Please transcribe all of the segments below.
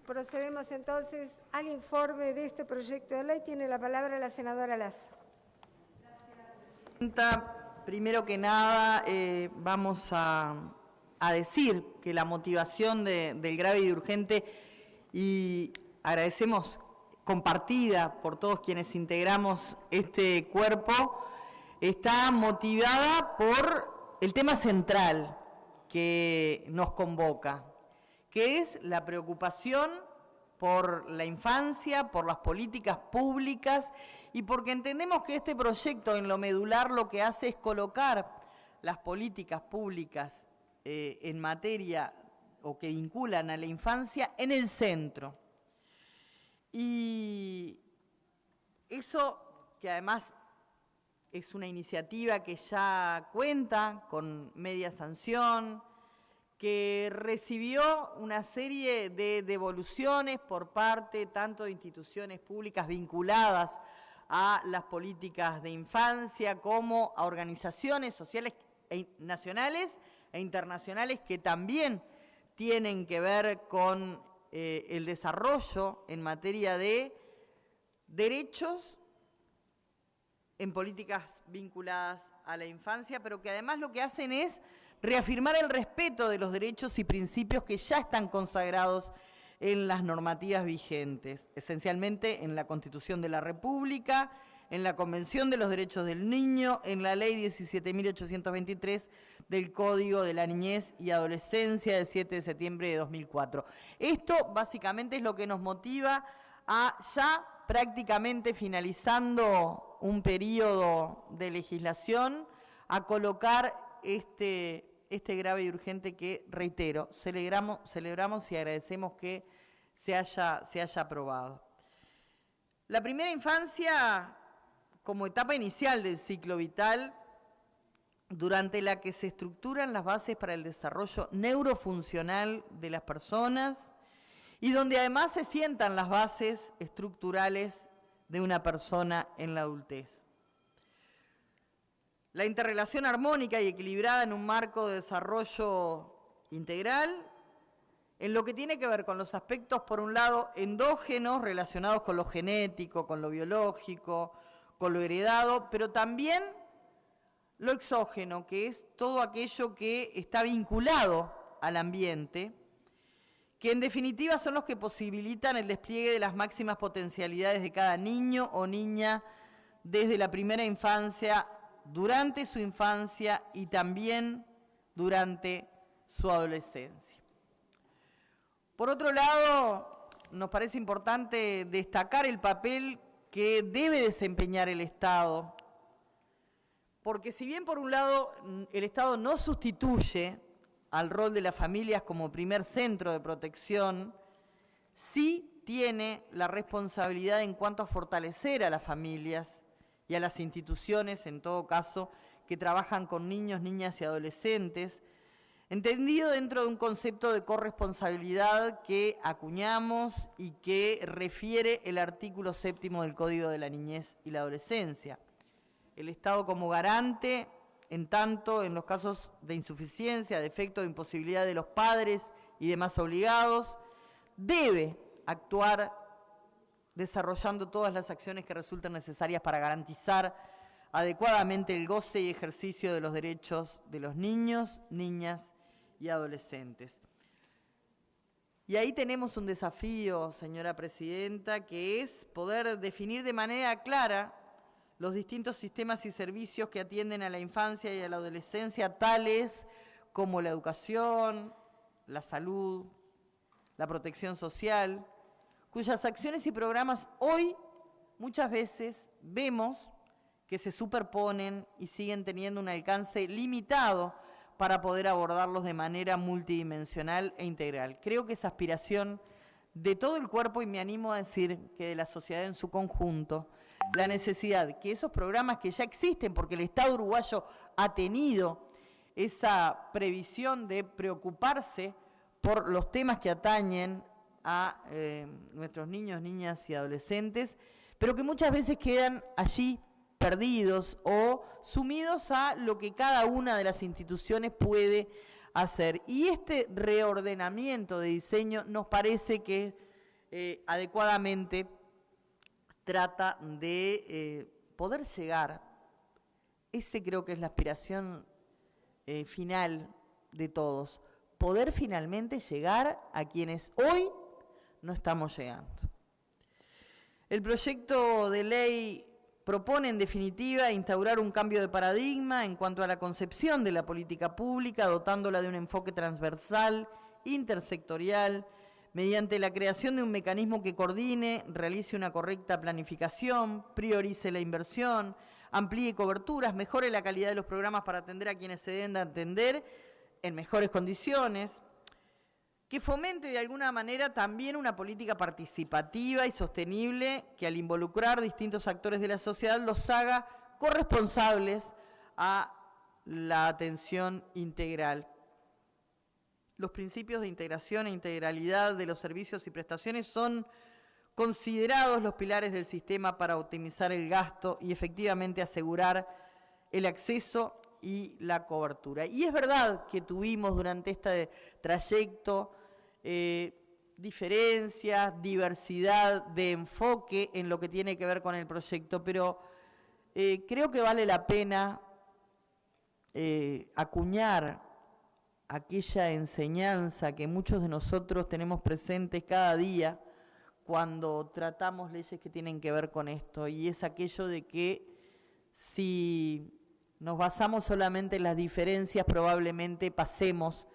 Procedemos entonces al informe de este proyecto de ley. Tiene la palabra la senadora Lazo. Primero que nada, vamos a decir que la motivación del grave y urgente, y agradecemos compartida por todos quienes integramos este cuerpo, está motivada por el tema central que nos convoca, que es la preocupación por la infancia, por las políticas públicas y porque entendemos que este proyecto en lo medular lo que hace es colocar las políticas públicas en materia o que vinculan a la infancia en el centro. Y eso que además es una iniciativa que ya cuenta con media sanción, que recibió una serie de devoluciones por parte tanto de instituciones públicas vinculadas a las políticas de infancia como a organizaciones sociales nacionales e internacionales que también tienen que ver con el desarrollo en materia de derechos en políticas vinculadas a la infancia, pero que además lo que hacen es reafirmar el respeto de los derechos y principios que ya están consagrados en las normativas vigentes, esencialmente en la Constitución de la República, en la Convención de los Derechos del Niño, en la Ley 17.823 del Código de la Niñez y Adolescencia del 7 de septiembre de 2004. Esto básicamente es lo que nos motiva a ya prácticamente finalizando un periodo de legislación, a colocar este grave y urgente que, reitero, celebramos y agradecemos que se haya aprobado. La primera infancia, como etapa inicial del ciclo vital, durante la que se estructuran las bases para el desarrollo neurofuncional de las personas y donde además se sientan las bases estructurales de una persona en la adultez. La interrelación armónica y equilibrada en un marco de desarrollo integral, en lo que tiene que ver con los aspectos, por un lado, endógenos, relacionados con lo genético, con lo biológico, con lo heredado, pero también lo exógeno, que es todo aquello que está vinculado al ambiente, que en definitiva son los que posibilitan el despliegue de las máximas potencialidades de cada niño o niña desde la primera infancia, durante su infancia y también durante su adolescencia. Por otro lado, nos parece importante destacar el papel que debe desempeñar el Estado, porque si bien por un lado el Estado no sustituye al rol de las familias como primer centro de protección, sí tiene la responsabilidad en cuanto a fortalecer a las familias y a las instituciones, en todo caso, que trabajan con niños, niñas y adolescentes, entendido dentro de un concepto de corresponsabilidad que acuñamos y que refiere el artículo 7º del Código de la Niñez y la Adolescencia. El Estado como garante, en tanto en los casos de insuficiencia, defecto o imposibilidad de los padres y demás obligados, debe actuar desarrollando todas las acciones que resulten necesarias para garantizar adecuadamente el goce y ejercicio de los derechos de los niños, niñas y adolescentes. Y ahí tenemos un desafío, señora presidenta, que es poder definir de manera clara los distintos sistemas y servicios que atienden a la infancia y a la adolescencia, tales como la educación, la salud, la protección social, cuyas acciones y programas hoy muchas veces vemos que se superponen y siguen teniendo un alcance limitado para poder abordarlos de manera multidimensional e integral. Creo que esa aspiración de todo el cuerpo, y me animo a decir que de la sociedad en su conjunto, la necesidad que esos programas que ya existen, porque el Estado uruguayo ha tenido esa previsión de preocuparse por los temas que atañen a nuestros niños, niñas y adolescentes, pero que muchas veces quedan allí perdidos o sumidos a lo que cada una de las instituciones puede hacer. Y este reordenamiento de diseño nos parece que adecuadamente trata de poder llegar, ese creo que es la aspiración final de todos, poder finalmente llegar a quienes hoy no estamos llegando. El proyecto de ley propone, en definitiva, instaurar un cambio de paradigma en cuanto a la concepción de la política pública, dotándola de un enfoque transversal, intersectorial, mediante la creación de un mecanismo que coordine, realice una correcta planificación, priorice la inversión, amplíe coberturas, mejore la calidad de los programas para atender a quienes se deben de atender en mejores condiciones, que fomente de alguna manera también una política participativa y sostenible que al involucrar distintos actores de la sociedad los haga corresponsables a la atención integral. Los principios de integración e integralidad de los servicios y prestaciones son considerados los pilares del sistema para optimizar el gasto y efectivamente asegurar el acceso y la cobertura. Y es verdad que tuvimos durante este trayecto diferencias, diversidad de enfoque en lo que tiene que ver con el proyecto, pero creo que vale la pena acuñar aquella enseñanza que muchos de nosotros tenemos presentes cada día cuando tratamos leyes que tienen que ver con esto, y es aquello de que si nos basamos solamente en las diferencias, probablemente pasemos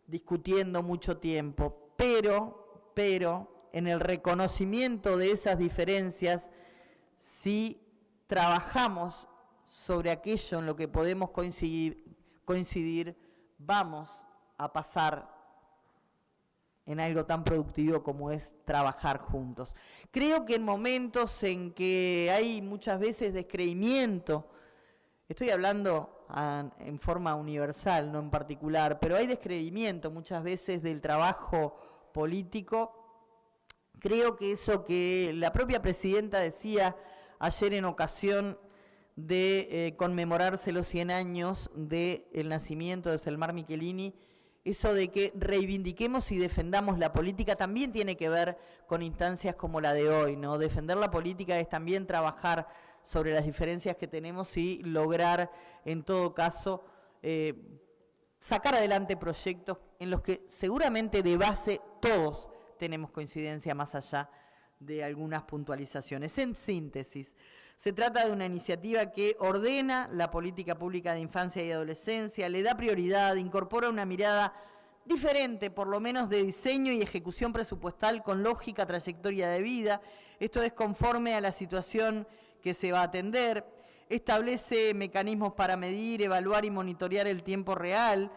discutiendo mucho tiempo, pero en el reconocimiento de esas diferencias, si trabajamos sobre aquello en lo que podemos coincidir, vamos a pasar en algo tan productivo como es trabajar juntos. Creo que en momentos en que hay muchas veces descreimiento, estoy hablando en forma universal, no en particular, pero hay descreimiento muchas veces del trabajo político, creo que eso que la propia presidenta decía ayer en ocasión de conmemorarse los 100 años del nacimiento de Selmar Michelini, eso de que reivindiquemos y defendamos la política también tiene que ver con instancias como la de hoy, ¿no? Defender la política es también trabajar sobre las diferencias que tenemos y lograr, en todo caso, sacar adelante proyectos en los que seguramente de base todos tenemos coincidencia más allá de algunas puntualizaciones. En síntesis, se trata de una iniciativa que ordena la política pública de infancia y adolescencia, le da prioridad, incorpora una mirada diferente, por lo menos de diseño y ejecución presupuestal con lógica, trayectoria de vida. Esto es conforme a la situación que se va a atender, establece mecanismos para medir, evaluar y monitorear el tiempo real,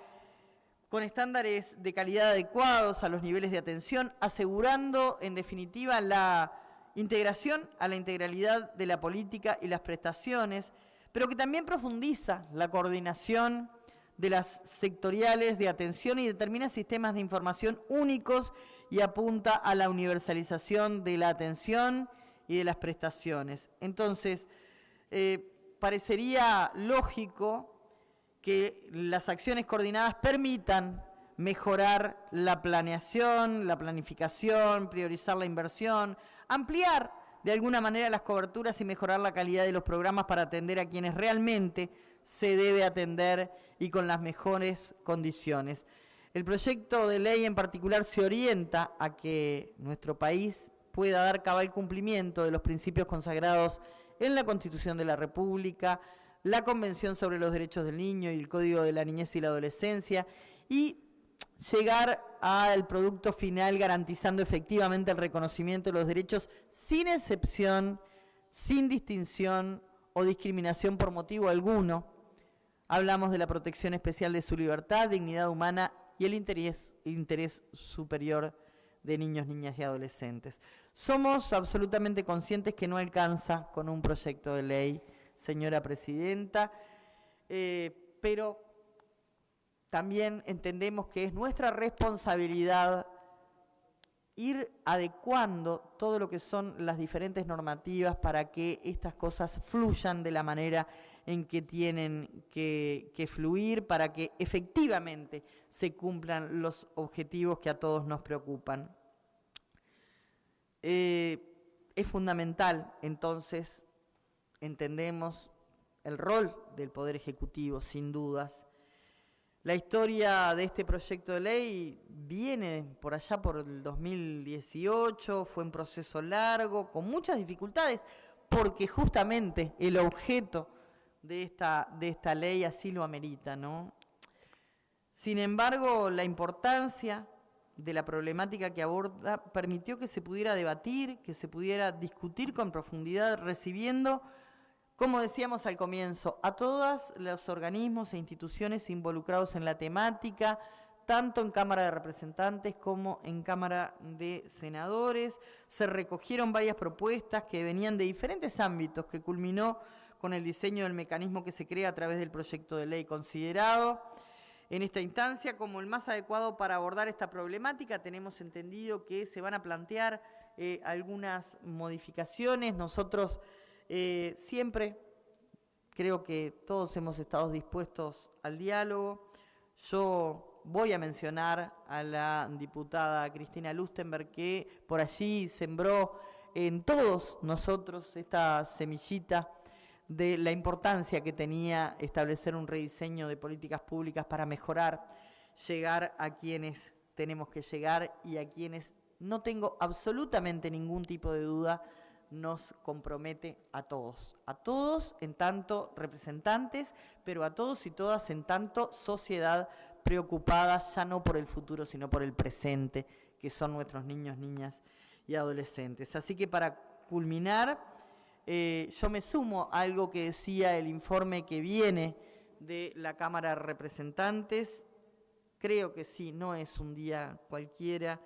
con estándares de calidad adecuados a los niveles de atención, asegurando, en definitiva, la integración a la integralidad de la política y las prestaciones, pero que también profundiza la coordinación de las sectoriales de atención y determina sistemas de información únicos y apunta a la universalización de la atención y de las prestaciones. Entonces, parecería lógico que las acciones coordinadas permitan mejorar la planeación, la planificación, priorizar la inversión, ampliar de alguna manera las coberturas y mejorar la calidad de los programas para atender a quienes realmente se debe atender y con las mejores condiciones. El proyecto de ley en particular se orienta a que nuestro país pueda dar cabal cumplimiento de los principios consagrados en la Constitución de la República, la Convención sobre los Derechos del Niño y el Código de la Niñez y la Adolescencia, y llegar al producto final garantizando efectivamente el reconocimiento de los derechos sin excepción, sin distinción o discriminación por motivo alguno. Hablamos de la protección especial de su libertad, dignidad humana y el interés superior de niños, niñas y adolescentes. Somos absolutamente conscientes que no alcanza con un proyecto de ley, señora presidenta, pero también entendemos que es nuestra responsabilidad ir adecuando todo lo que son las diferentes normativas para que estas cosas fluyan de la manera en que tienen que fluir, para que efectivamente se cumplan los objetivos que a todos nos preocupan. Es fundamental, entonces, entendemos el rol del Poder Ejecutivo, sin dudas. La historia de este proyecto de ley viene por allá por el 2018, fue un proceso largo, con muchas dificultades, porque justamente el objeto de esta ley así lo amerita, ¿no? Sin embargo, la importancia de la problemática que aborda permitió que se pudiera debatir, que se pudiera discutir con profundidad, recibiendo, como decíamos al comienzo, a todos los organismos e instituciones involucrados en la temática, tanto en Cámara de Representantes como en Cámara de Senadores. Se recogieron varias propuestas que venían de diferentes ámbitos, que culminó con el diseño del mecanismo que se crea a través del proyecto de ley considerado en esta instancia como el más adecuado para abordar esta problemática. Tenemos entendido que se van a plantear algunas modificaciones. Nosotros siempre creo que todos hemos estado dispuestos al diálogo. Yo voy a mencionar a la diputada Cristina Lustenberg, que por allí sembró en todos nosotros esta semillita de la importancia que tenía establecer un rediseño de políticas públicas para mejorar, llegar a quienes tenemos que llegar y a quienes, no tengo absolutamente ningún tipo de duda, nos compromete a todos en tanto representantes, pero a todos y todas en tanto sociedad preocupada ya no por el futuro, sino por el presente, que son nuestros niños, niñas y adolescentes. Así que para culminar, yo me sumo a algo que decía el informe que viene de la Cámara de Representantes. Creo que sí, no es un día cualquiera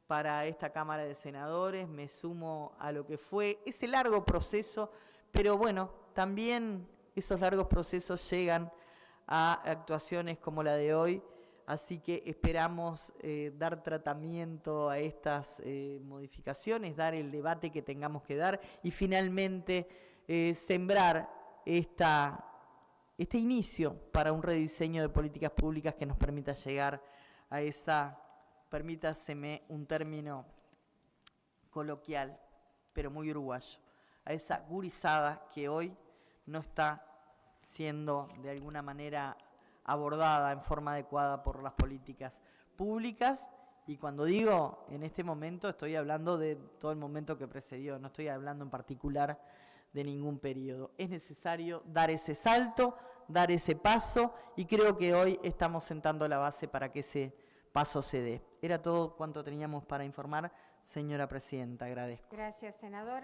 para esta Cámara de Senadores. Me sumo a lo que fue ese largo proceso, pero bueno, también esos largos procesos llegan a actuaciones como la de hoy, así que esperamos dar tratamiento a estas modificaciones, dar el debate que tengamos que dar y finalmente sembrar este inicio para un rediseño de políticas públicas que nos permita llegar a esa, permítaseme un término coloquial, pero muy uruguayo, a esa gurizada que hoy no está siendo de alguna manera abordada en forma adecuada por las políticas públicas. Y cuando digo en este momento, estoy hablando de todo el momento que precedió, no estoy hablando en particular de ningún periodo. Es necesario dar ese salto, dar ese paso, y creo que hoy estamos sentando la base para que ese paso se dé. Era todo cuanto teníamos para informar, señora presidenta. Agradezco. Gracias, senadora.